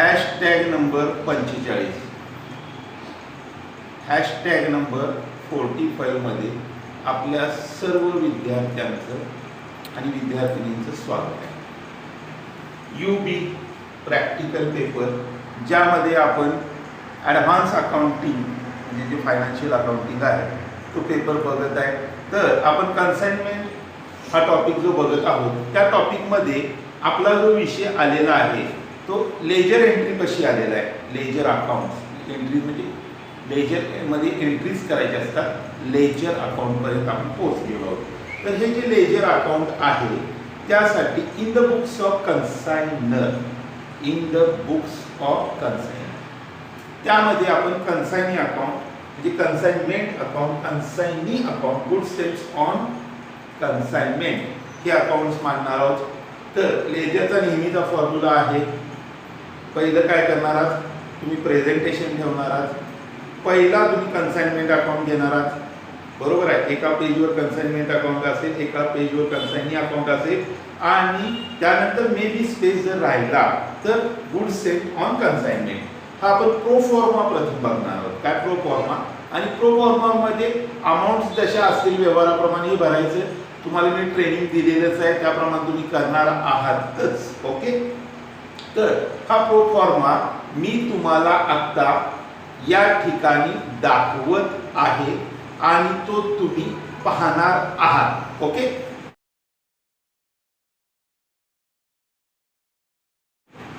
Hashtag number 45, hashtag number 45 मध्ये आपल्या सर्व विद्यार्थ्यांचं आणि विद्यार्थिनींचं स्वागत आहे। UB प्रॅक्टिकल पेपर, ज्यामध्ये आपण ॲडव्हान्स अकाउंटिंग म्हणजे जे फायनान्शियल अकाउंटिंग आहे तो पेपर बघत आहे। तर आपण कन्साइनमेंट हा टॉपिक जो बघत आहोत, त्या टॉपिकमध्ये आपला जो विषय आलेला आहे तो लेजर एंट्री कशी आलेला आहे। लेजर अकाउंट एंट्री म्हणजे लेजरमध्ये एंट्रीज करायचे असतात, लेजर अकाउंटपर्यंत आपण पोहोचलेलो आहोत। तर हे जे लेजर अकाउंट आहे त्यासाठी in the books of consignor, in the books of consignor, त्यामध्ये आपण कन्साइनी अकाउंट म्हणजे consignment account, consignee account, good sales on consignment हे अकाउंट्स मांडणार आहोत। तर लेजरचा नेहमीचा फॉर्म्युला आहे, पहिलं काय करणार आहात तुम्ही प्रेझेंटेशन ठेवणार आहात, पहिला तुम्ही कन्साइनमेंट अकाउंट घेणार आहात, बरोबर आहे। एका पेजवर कन्साइनमेंट अकाउंट असेल, एका पेजवर कन्साइनी अकाउंट असेल आणि त्यानंतर मे बी स्पेस जर राहिला तर गुड सेट ऑन कन्साइनमेंट हा आपण प्रो फॉर्मा प्रथम बघणार आहोत। काय प्रो फॉर्मा, आणि प्रो फॉर्मामध्ये अमाऊंट्स जशा असतील व्यवहाराप्रमाणे भरायचं, तुम्हाला मी ट्रेनिंग दिलेलंच आहे त्याप्रमाणे तुम्ही करणार आहातच, ओके। तर हा प्रो फॉर्मा मी तुम्हाला आता या ठिकाणी दाखवत आहे आणि तो तुम्ही पाहणार आहात, ओके।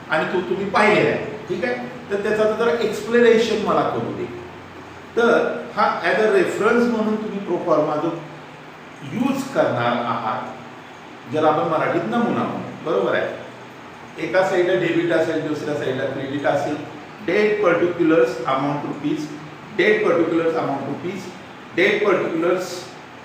आणि तो तुम्ही पाहिलेला आहे, ठीक आहे। तर त्याचा जरा एक्सप्लेनेशन मला करू दे। तर हा ॲज अ रेफरन्स म्हणून तुम्ही प्रो फॉर्मा जो यूज करणार आहात, ज्याला आपण मराठीत नमुना म्हणू, बरोबर आहे। एका साईडला डेबिट असेल, दुसऱ्या साईडला क्रेडिट असेल, date particulars amount rupees, date particulars amount rupees, date particulars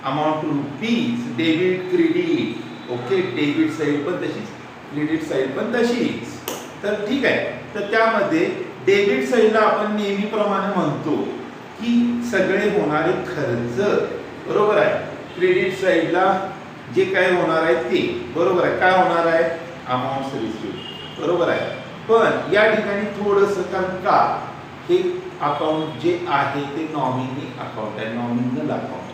amount rupees, debit credit, okay. Debit side पण तशीच, क्रेडिट साईड पण तशीच। तर ठीक आहे, तर त्यामध्ये डेबिट साईडला आपण नेहमीप्रमाणे म्हणतो की सगळे होणारे खर्च, बरोबर आहे। क्रेडिट साईडला जे काय होणार आहे ते, बरोबर आहे, काय होणार आहे अमाऊंट्स रिसीव्ड, बरोबर आहे। पण या ठिकाणी थोडंसं कारण का हे अकाउंट जे आहे ते नॉमिनी अकाउंट आहे, नॉमिनल अकाउंट,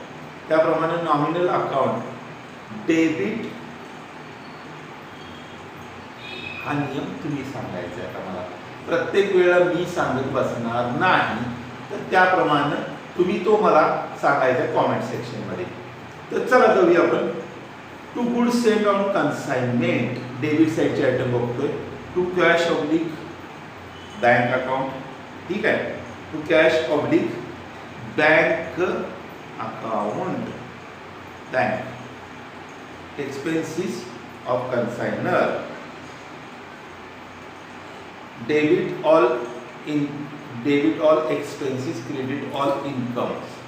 त्याप्रमाणे नॉमिनल अकाउंट डेबिट हा नियम तुम्ही सांगायचा आहे। आता मला प्रत्येक वेळा मी सांगत बसणार नाही, तर त्याप्रमाणे तुम्ही तो मला सांगायचा कॉमेंट सेक्शन मध्ये। तर चला जाऊया आपण to good send on consignment, debit साईडचे आयटम बघतोय। To cash oblique bank account, ठीक आहे, to cash oblique bank account, bank expenses of consignor, debit all expenses, credit all incomes,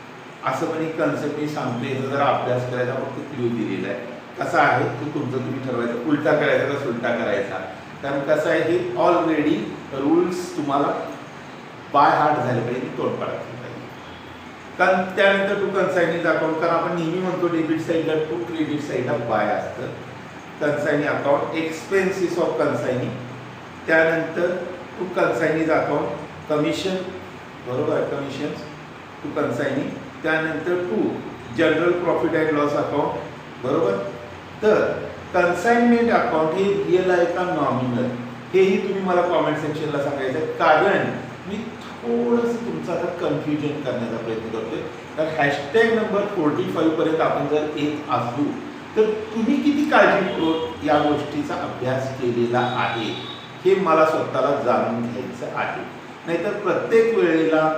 असं पण एक कन्सेप्ट मी सांगतो। याचा जरा अभ्यास करायचा, फक्त क्ल्यू दिलेला आहे, कसा आहे तो तुमचं तुम्ही ठरवायचं, उलटा करायचा का सुलटा करायचा। कारण कसं आहे हे ऑलरेडी रूल्स तुम्हाला बाय हार्ट झाले पाहिजे, तोंडपाठ पाहिजे। कारण त्यानंतर टू कन्साइनीज अकाउंट, कारण आपण नेहमी म्हणतो डेबिट साईडला टू, क्रेडिट साईडला बाय असतं। कन्साइनी अकाउंट एक्सपेन्सेस ऑफ कन्साइनी, त्यानंतर टू कन्साइनीज अकाउंट कमिशन, बरोबर आहे, कमिशन टू कन्साइनी, त्यानंतर to general profit and loss account, बरोबर। तर कन्साइनमेंट अकाउंट हे रिअल आहे का नॉमिनल, हेही तुम्ही मला कॉमेंट सेक्शनला सांगायचं आहे। कारण मी थोडंसं तुमचं आता कन्फ्युजन करण्याचा प्रयत्न करतोय, तर हॅशटॅग नंबर 45 पर्यंत आपण जर येत असू तर तुम्ही किती काळजीपूर्वक या गोष्टीचा अभ्यास केलेला आहे हे मला स्वतःला जाणून घ्यायचं आहे। नाहीतर प्रत्येक वेळेला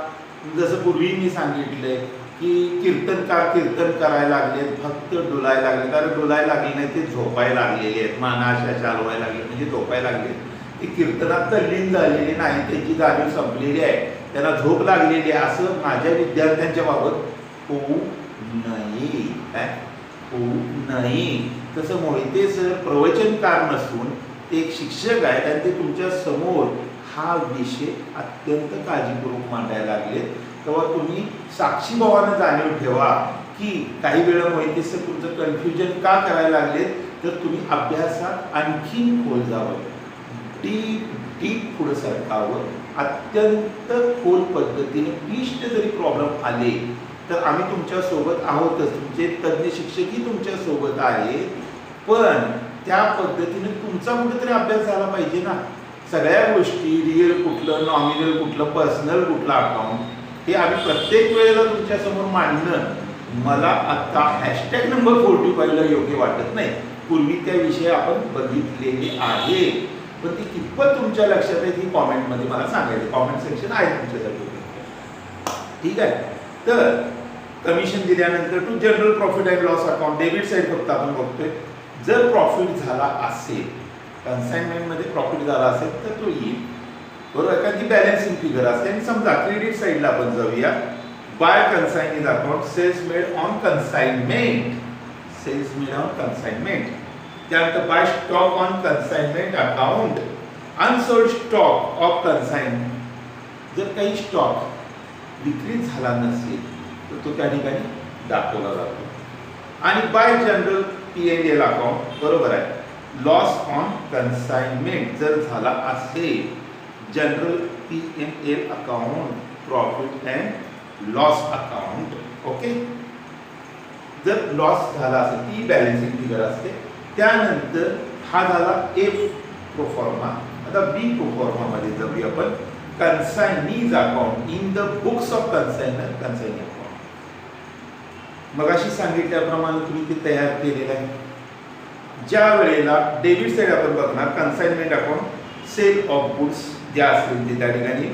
जसं पूर्वी मी सांगितलंय की कीर्तनकार कीर्तन करायला लागलेत, भक्त डोलायला लागले, कारण डोलायला लागले नाही ते झोपायला लागलेले आहेत, मानाशा चालवायला लागले म्हणजे झोपायला लागले, ते कीर्तनात तल्लीन झालेले नाही, त्यांची जाणीव संपलेली आहे, त्यांना झोप लागलेली आहे। असं माझ्या विद्यार्थ्यांच्या बाबत होऊ नये, काय होऊ नये। तसं मोहिते सर प्रवचनकार नसून ते एक शिक्षक आहेत आणि ते तुमच्या समोर हा विषय अत्यंत काळजीपूर्वक मांडायला लागले, तेव्हा तुम्ही साक्षीभावाने जाणीव ठेवा की काही वेळा मोहिते सर तुमचं कन्फ्युजन का करायला लागले, तर तुम्ही अभ्यासात आणखीन खोल जावं, डीप डीप पुढे सरकावं, अत्यंत खोल पद्धतीने क्लिष्ट जरी प्रॉब्लेम आले तर आम्ही तुमच्या सोबत आहोतच, तुमचे तज्ज्ञ शिक्षकही तुमच्या सोबत आहेत, पण त्या पद्धतीने तुमचा कुठेतरी अभ्यास झाला पाहिजे ना. सगळ्या गोष्टी रिअल कुठलं, नॉमिनल कुठलं, पर्सनल कुठलं अकाउंट हे आम्ही प्रत्येक वेळेला तुमच्या समोर मांडणं मला आता हॅशटॅग नंबर 45 ला योग्य वाटत नाही. पूर्वी त्या विषय आपण बघितलेले आहे, पण ती कितपत तुमच्या लक्षात आहे ती कॉमेंटमध्ये मला सांगायचं. कॉमेंट सेक्शन आहे तुमच्यासाठी, ठीक आहे. तर कमिशन दिल्यानंतर to general profit and loss account debit side फक्त आपण बघतोय. जर प्रॉफिट झाला असेल, कन्साइनमेंटमध्ये प्रॉफिट झाला असेल तर तो येईल, बरोबर. एखादी बॅलन्सिंग फिगर असते आणि समजा क्रेडिट साईडला आपण जाऊया. By consigning account sales made on consignment, sales made on consignment. त्यानंतर by stock on consignment account, unsold stock of consign. जर काही स्टॉक विक्री झाला नसेल तर तो त्या ठिकाणी दाखवला जातो. आणि बाय जनरल P&L अकाउंट, बरोबर आहे, लॉस ऑन कन्साइनमेंट जर झाला असेल, general P&L account, profit and loss account, okay. जर लॉस झाला असेल ती बॅलन्सिंग फिगर असते. त्यानंतर हा झाला ए प्रोफॉर्मा. आता बी प्रोफॉर्मा मध्ये जाऊया आपण. Consignees account in the books of consignor, consignee account. मगाशी सांगितल्याप्रमाणे तुम्ही ते तयार केलेलं आहे. ज्या वेळेला डेबिट साईड आपण बघणार, consignment account sale of goods ज्या असतील ते त्या ठिकाणी.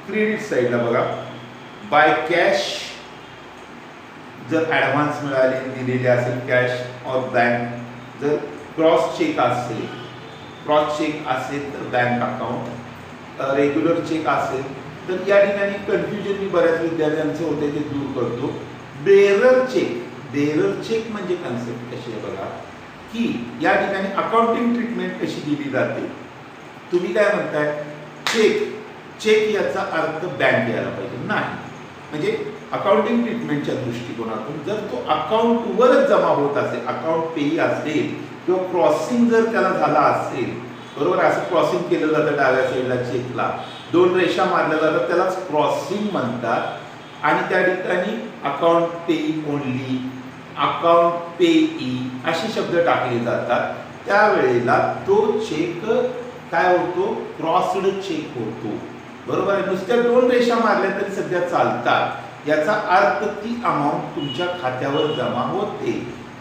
क्रेडिट साईडला बघा, बाय कॅश जर ॲडव्हान्स मिळाले दिलेले असेल कॅश और बँक. जर क्रॉस चेक असेल, क्रॉस चेक असेल तर बँक अकाउंट. रेग्युलर चेक असेल तर या ठिकाणी कन्फ्युजन मी बऱ्याच विद्यार्थ्यांचं होते ते दूर करतो. बेरर चेक, बेरर चेक म्हणजे कन्सेप्ट कशी आहे बघा, की या ठिकाणी अकाउंटिंग ट्रीटमेंट कशी दिली जाते. तुम्ही काय म्हणताय, चेक, चेक याचा अर्थ बँक यायला पाहिजे नाही. म्हणजे अकाउंटिंग ट्रीटमेंटच्या दृष्टिकोनातून जर तो अकाउंटवरच जमा होत असेल, अकाउंट पेई असेल किंवा क्रॉसिंग जर त्याला झाला असेल, बरोबर, असं क्रॉसिंग केलं जातं डाव्या साईडला चेकला, 2 रेषा मारल्या जातात, त्यालाच क्रॉसिंग म्हणतात. आणि त्या ठिकाणी अकाउंट पेई ओनली, अकाउंट पेई असे शब्द टाकले जातात. त्यावेळेला तो चेक काय होतो, क्रॉस्ड चेक होतो, बरोबर आहे. नुसत्या 2 रेषा मारल्या तरी सध्या चालतात. याचा अर्थ ती अमाऊंट तुमच्या खात्यावर जमा होते,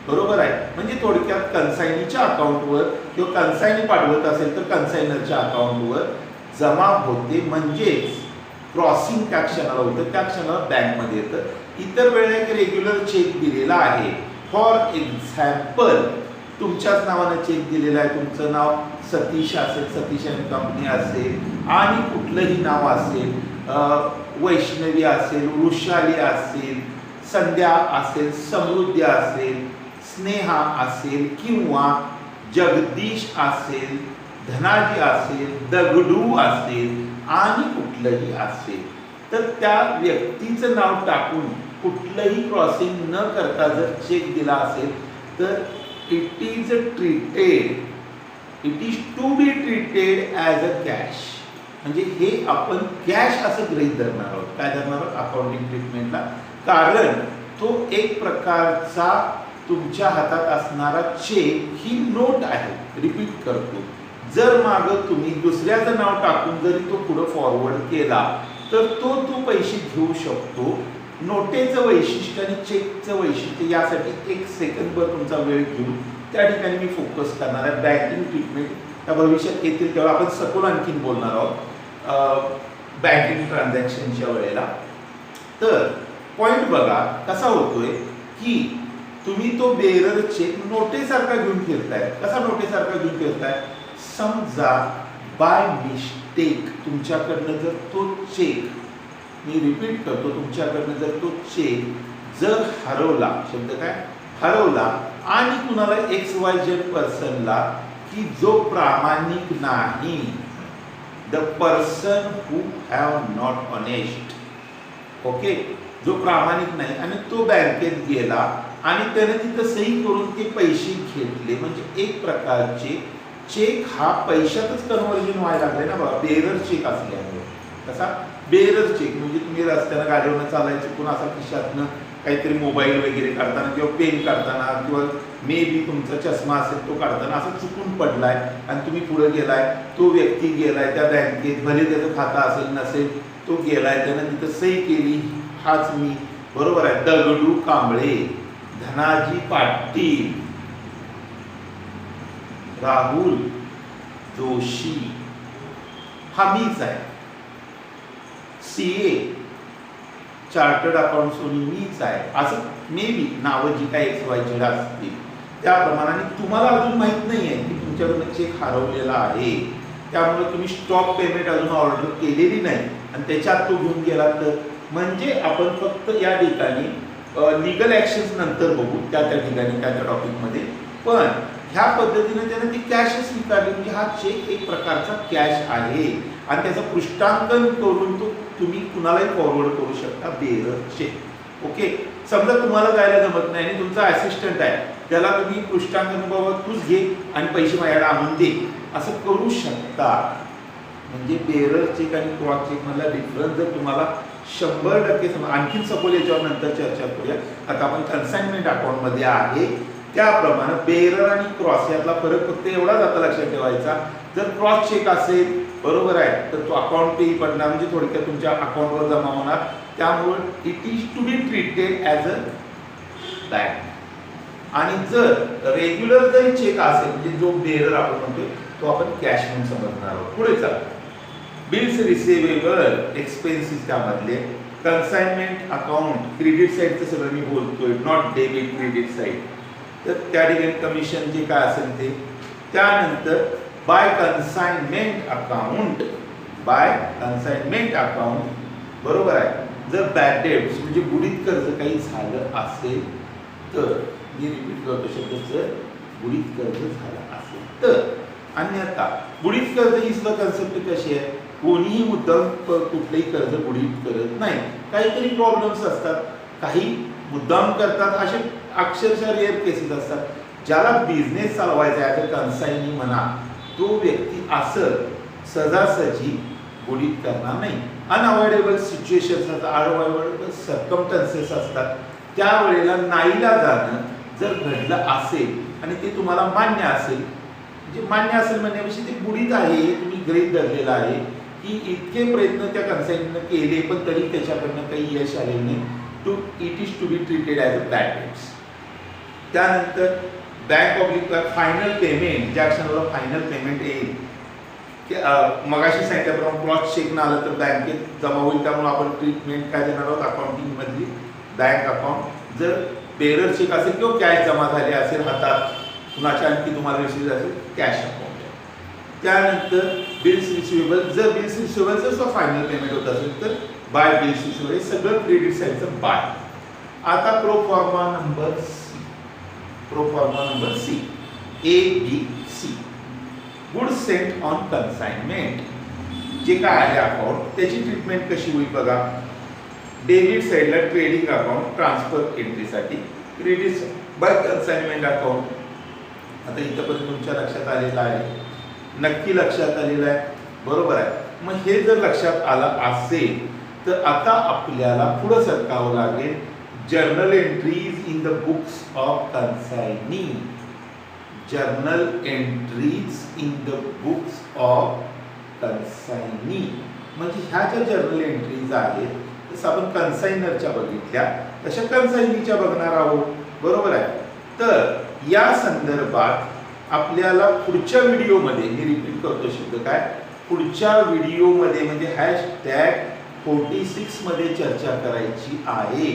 बरोबर आहे. म्हणजे थोडक्यात कन्साइनीच्या अकाउंटवर किंवा कन्साइनी पाठवत असेल तर कन्साइनरच्या अकाउंटवर जमा होते. म्हणजेच क्रॉसिंग त्या क्षणाला होतं, त्या क्षणाला बँकमध्ये येतं. इतर वेळेला एक रेग्युलर चेक दिलेला आहे. फॉर एक्झाम्पल तुमच्याच नावानं चेक दिलेला आहे, तुमचं नाव सतीश असेल, सतीश अँड कंपनी असेल आणि कुठलंही नाव असेल, वैष्णवी असेल, वृषाली असेल, संध्या असेल, समृद्धी असेल, स्नेहा असेल किंवा जगदीश असेल, धनाजी असेल, दगडू असेल आणि कुठलंही असेल, तर त्या व्यक्तीचं नाव टाकून कुठलंही क्रॉसिंग न करता जर चेक दिला असेल तर it is treated, it is to be treated as a cash. म्हणजे हे आपण कॅश असं गृहीत धरणार आहोत. काय धरणार आहोत, अकाउंटिंग ट्रीटमेंटला. कारण तो एक प्रकारचा तुमच्या हातात असणारा चेक ही नोट आहे. रिपीट करतो, जर मागं तुम्ही दुसऱ्याचं नाव टाकून जरी तो पुढे फॉरवर्ड केला तर तो पैसे घेऊ शकतो. नोटेचं वैशिष्ट्य आणि चेकचं वैशिष्ट्य यासाठी 1 सेकंदभर तुमचा वेळ घेऊन त्या ठिकाणी मी फोकस करणार आहे. बँकिंग ट्रीटमेंट त्या भविष्यात येतील तेव्हा आपण सखोल आणखीन बोलणार आहोत बँकिंग ट्रान्झॅक्शनच्या वेळेला. तर पॉइंट बघा कसा होतोय की तुम्ही तो बेरर चेक नोटेसारखा घेऊन फिरताय. कसा नोटेसारखा घेऊन फिरताय, समजा बाय मिस्टेक तुमच्याकडनं जर तो चेक, मी रिपीट करतो, तुमच्याकडनं जर तो चेक जर हरवला, शब्द काय हरवला, आणि कुणाला XYZ पर्सनला की जो प्रामाणिक नाही, the person who have not honest, okay, जो प्रामाणिक नाही आणि तो बँकेत गेला आणि त्याने तिथं सही करून ते पैसे घेतले, म्हणजे एक प्रकारचे चेक हा पैशातच कन्व्हर्जन व्हायला लागले ना बघा, बेरर चेक असल्यामुळे. कसा बेरर चेक म्हणजे तुम्ही रस्त्यानं गाडीवरनं चालायचं कोण असा खिशातनं काहीतरी मोबाईल वगैरे काढताना किंवा पेन काढताना किंवा मे बी तुमचा चष्मा असेल तो काढताना असं चुकून पडलाय आणि तुम्ही पुढे गेलाय, तो व्यक्ती गेलाय त्या बँकेत, भले त्याचं खातं असेल नसेल, तो गेलाय, त्यानं तिथं सही केली, हाच मी, बरोबर आहे. दगडू कांबळे, धनाजी पाटील, राहुल जोशी, हा मीच आहे. CA चार्टर्ड अकाउंट्स मीच आहे. असं मे बी नावं जी काही XYZ असतील त्याप्रमाणे तुम्हाला अजून माहीत नाही आहे की तुमच्याकडनं चेक हरवलेला आहे, त्यामुळे तुम्ही स्टॉप पेमेंट अजून ऑर्डर केलेली नाही आणि त्याच्यात तो घेऊन गेला तर म्हणजे आपण फक्त या ठिकाणी लिगल ॲक्शन्स नंतर बघू त्या ठिकाणी त्या टॉपिकमध्ये. पण ह्या पद्धतीने त्याने ती कॅश स्वीकारली म्हणजे हा चेक एक प्रकारचा कॅश आहे आणि त्याचं पृष्ठांकन करून तो तुम्ही कुणालाही फॉरवर्ड करू शकता बेरर चेक. ओके, समजा तुम्हाला जायला जमत नाही आणि तुमचा असिस्टंट आहे, त्याला तुम्ही पृष्ठांकन बाबा तूच घे आणि पैसे माझ्याला आणून दे असं करू शकता. म्हणजे बेरर चेक आणि क्रॉस चेक मधला डिफरन्स जर तुम्हाला 100% समजा, आणखीन सपोज याच्यावर नंतर चर्चा करूया. आता आपण कन्साइनमेंट अकाउंटमध्ये आहे त्याप्रमाणे बेरर आणि क्रॉस यातला फरक फक्त एवढाच आता लक्षात ठेवायचा. जर क्रॉस चेक असेल, बरोबर आहे, तर तो अकाउंट पे पडणार म्हणजे थोडक्यात तुमच्या अकाउंटवर जमा होणार, त्यामुळे it is to be treated as a bank. आणि जर रेग्युलर जरी चेक असेल म्हणजे जो बेरर आपण म्हणतोय तो आपण कॅश म्हणून समजणार आहोत. पुढे चला. बिल्स रिसिवेबल एक्सपेन्सेस त्यामधले, कन्साइनमेंट अकाउंट क्रेडिट साईडचं सगळं मी बोलतोय, नॉट डेबिट क्रेडिट साईड, तर त्या ठिकाणी कमिशन जे काय असेल ते. त्यानंतर by consignment account, by consignment account, बरोबर आहे, जर बॅड डेट्स म्हणजे बुडीत कर्ज काही झालं असेल तर, मी रिपीट करतो शब्द, जर बुडीत कर्ज झालं असेल तर. अन्यथा बुडीत कर्ज ही सुद्धा कन्सेप्ट कशी आहे, कोणीही मुद्दाम कुठलंही कर्ज बुडीत करत नाही, काहीतरी प्रॉब्लेम्स असतात, काही मुद्दाम करतात, असे अक्षरशः रेअर केसेस असतात. ज्याला बिझनेस चालवायचा आहे तर कन्साइनी म्हणा, तो व्यक्ती असं सहजासहजी बुडीत करणार नाही. अनअवॉइडेबल सिच्युएशन्स असतात, अनअवॉइडेबल सर्कमस्टन्सेस असतात, त्यावेळेला नाईलाजानं जर घडलं असेल आणि ते तुम्हाला मान्य असेल, म्हणजे मान्य असेल म्हणण्यापेक्षा ते बुडीत आहे तुम्ही गृहीत धरलेलं आहे की इतके प्रयत्न त्या कन्साइननं केले पण तरी त्याच्याकडनं काही यश आलेलं नाही, to it is to be treated as a bad debts. त्यानंतर बँक ऑब्लिक फायनल पेमेंट, ज्या क्षणाला फायनल पेमेंट येईल, मगाशी सांगितल्याप्रमाणे क्रॉस चेक न आलं तर बँकेत जमा होईल, त्यामुळे आपण ट्रीटमेंट काय देणार आहोत अकाउंटिंगमधली, बँक अकाउंट. जर बेरर चेक असेल किंवा कॅश जमा झाले असेल हातात कुणाच्या आणखी तुम्हाला रिसिव्ह असेल, कॅश अकाउंट आहे. त्यानंतर बिल्स रिसिवेबल, जर बिल्स रिसिवेबलचं सुद्धा फायनल पेमेंट होत असेल तर बाय बिल्स रिसिवेबल, सगळं क्रेडिट साईडचं बाय. आता proforma number C, proforma number C, ABC, goods sent on consignment, जे काय आहे अकाउंट त्याची ट्रीटमेंट कशी होईल बघा. डेबिट साईडला ट्रेडिंग अकाउंट ट्रान्सफर एंट्रीसाठी, क्रेडिट बाय कन्साइनमेंट अकाउंट. आता इथंपर्यंत तुमच्या लक्षात आलेलं आहे, नक्की लक्षात आलेलं आहे, बरोबर आहे. मग हे जर लक्षात आलं असेल तर आता आपल्याला पुढं सरकावं लागेल. Journal entries in the books of consignee, journal entries in the books of consignee, म्हणजे ह्या ज्या जर्नल एंट्रीज आहेत तसं आपण कन्साइनरच्या बघितल्या तशा कन्साइनीच्या बघणार आहोत, बरोबर आहे. तर या संदर्भात आपल्याला पुढच्या व्हिडिओमध्ये, मी रिपीट करतो शब्द काय, पुढच्या व्हिडिओमध्ये म्हणजे #46 मध्ये चर्चा करायची आहे.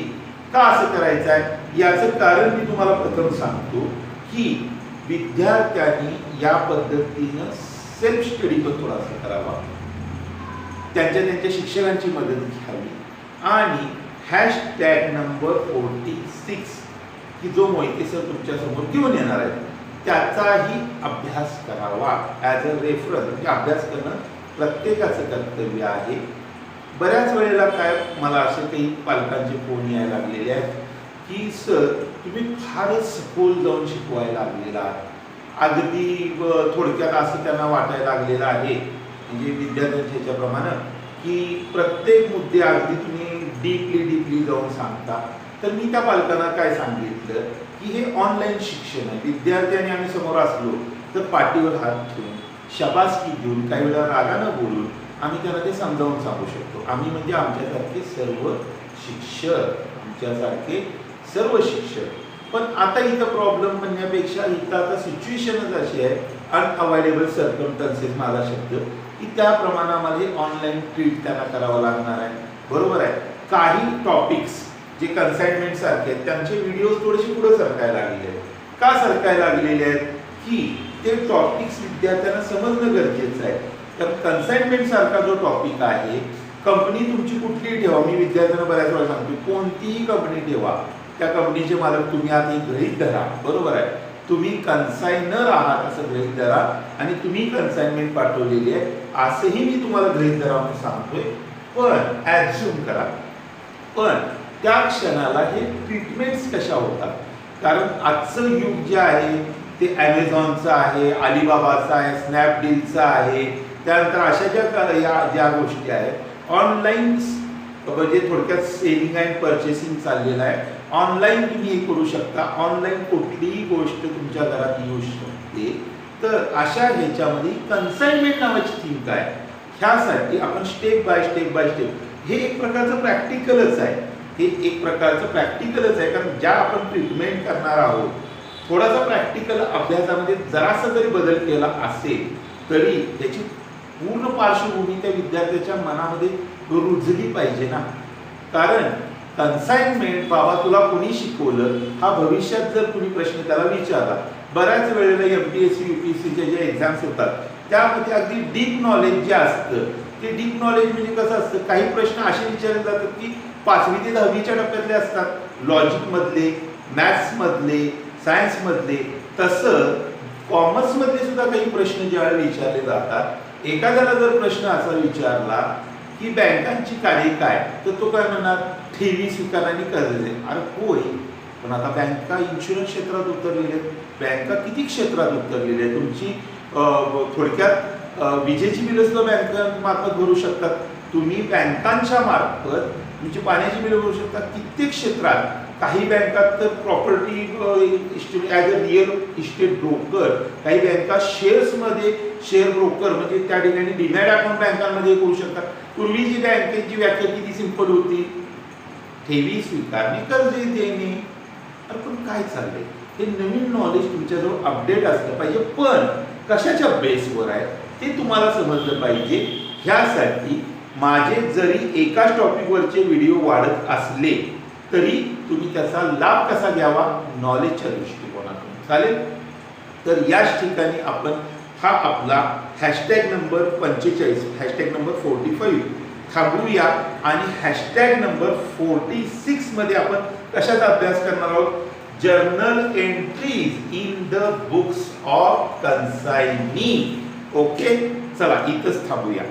का असं करायचं आहे याचं कारण मी तुम्हाला प्रथम सांगतो की विद्यार्थ्यांनी या पद्धतीनं सेल्फ स्टडी पण थोडासा करावा, त्यांच्या शिक्षकांची मदत घ्यावी आणि #नंबर 46 की जो मोहिते सर तुमच्या समोर घेऊन येणार आहे त्याचाही अभ्यास करावा ॲज अ रेफरन्स. म्हणजे अभ्यास करणं प्रत्येकाचं कर्तव्य आहे. बऱ्याच वेळेला काय मला असे काही पालकांचे फोन यायला लागलेले आहेत की सर तुम्ही फारच सखोल जाऊन शिकवायला लागलेला आहे अगदी थोडक्यात असं त्यांना वाटायला लागलेलं आहे, म्हणजे विद्यार्थ्यांच्या ह्याच्याप्रमाणे, की प्रत्येक मुद्दे अगदी तुम्ही डीपली जाऊन सांगता. तर मी त्या पालकांना काय सांगितलं की हे ऑनलाईन शिक्षण आहे. विद्यार्थ्यांनी आम्ही समोर असलो तर पाठीवर हात ठेवून, शाबासकी देऊन, काही वेळा रागानं बोलून आम्ही त्यांना ते समजावून सांगू शकतो. आम्ही म्हणजे आमच्यासारखे सर्व शिक्षक. पण आता इथं प्रॉब्लेम म्हणण्यापेक्षा इथं आता सिच्युएशनच अशी आहे, अनअवॉइडेबल सर्कमस्टन्सेस माझा शब्द, की त्याप्रमाणे आम्हाला हे ऑनलाईन ट्रीट त्यांना करावं लागणार आहे. बरोबर आहे. काही टॉपिक्स जे कन्साइनमेंट सारखे आहेत त्यांचे व्हिडिओज थोडेसे पुढे सरकायला लागलेले आहेत. का सरकायला लागलेले आहेत? की ते टॉपिक्स विद्यार्थ्यांना समजणं गरजेचं आहे. तर कन्साइनमेंट सारखा जो टॉपिक आहे, कंपनी तुमची कुठलीही ठेवा, मी विद्यार्थ्यांना बऱ्याच वेळा सांगतो, कोणतीही कंपनी ठेवा, त्या कंपनीचे मालक तुम्ही आता एक गृहीत धरा. बरोबर आहे. तुम्ही कन्साइनर आहात असं गृहीत धरा आणि तुम्ही कन्साइनमेंट पाठवलेली आहे असंही मी तुम्हाला गृहीत धरा म्हणून सांगतोय. पण ॲज्युम करा, पण त्या क्षणाला हे ट्रीटमेंट्स कशा होतात? कारण आजचं युग जे आहे ते ॲमेझॉनचं आहे, अलिबाबाचं आहे, स्नॅपडीलचं आहे. त्यानंतर अशा ज्या गोष्टी आहेत ऑनलाईन, म्हणजे थोडक्यात सेलिंग अँड पर्चेसिंग चाललेलं आहे. ऑनलाईन तुम्ही हे करू शकता. ऑनलाईन कुठलीही गोष्ट तुमच्या घरात येऊ शकते. तर अशा ह्याच्यामध्ये कन्साइनमेंट नावाची थीम काय, ह्यासाठी आपण स्टेप बाय स्टेप हे एक प्रकारचं प्रॅक्टिकलच आहे. कारण ज्या आपण ट्रीटमेंट करणार आहोत, थोडासा प्रॅक्टिकल अभ्यासामध्ये जरासा जरी बदल केला असेल तरी त्याची पूर्ण पार्श्वभूमी त्या विद्यार्थ्याच्या मनामध्ये रुजली पाहिजे ना. कारण कन्साइनमेंट बाबा तुला कोणी शिकवलं हा भविष्यात जर कुणी प्रश्न त्याला विचारला, बऱ्याच वेळेला MPSC UPSCच्या ज्या एक्झाम्स होतात त्यामध्ये अगदी डीप नॉलेज जे असतं, ते डीप नॉलेज म्हणजे कसं असतं, काही प्रश्न असे विचारले जातात की 5वी ते 10वीच्या टप्प्यातले असतात, लॉजिकमधले, मॅथ्समधले, सायन्समधले. तसं कॉमर्समधले सुद्धा काही प्रश्न ज्यावेळेला विचारले जातात, एखाद्याला जर प्रश्न असा विचारला की बँकांची कार्य काय, तर तो काय म्हणणार, ठेवी स्वीकारणे कर्ज दे. अरे होय, पण आता बँका इन्शुरन्स क्षेत्रात उतरलेल्या आहेत, बँका किती क्षेत्रात उतरलेल्या आहेत. तुमची थोडक्यात विजेची बिलं सुद्धा बँकांमार्फत भरू शकतात तुम्ही. बँकांच्या मार्फत तुमची पाण्याची बिलं भरू शकता कित्येक क्षेत्रात. काही बँकात तर property estate as a real estate broker, काही बँका शेअर्समध्ये शेअर ब्रोकर म्हणजे त्या ठिकाणी डिमॅट अकाउंट बँकांमध्ये करू शकतात. पूर्वीची बँकेची व्याख्या किती सिंपल होती, ठेवी स्वीकारणे कर्ज देणे. अरे पण काय चाललंय, हे नवीन नॉलेज तुमच्याजवळ अपडेट असलं पाहिजे. पण कशाच्या बेसवर आहे ते तुम्हाला समजलं पाहिजे. ह्यासाठी माझे जरी एकाच टॉपिकवरचे व्हिडिओ वाढत असले तरी तुम्ही त्याचा लाभ कसा घ्यावा, नॉलेजच्या दृष्टिकोनातून. चालेल. तर याच ठिकाणी आपण हा आपला हॅशटॅग नंबर 45, हॅशटॅग नंबर 45 थांबवूया आणि हॅशटॅग नंबर 46 मध्ये आपण कशाचा अभ्यास करणार आहोत, journal entries in the books of consignee. Okay, चला इथंच थांबूया.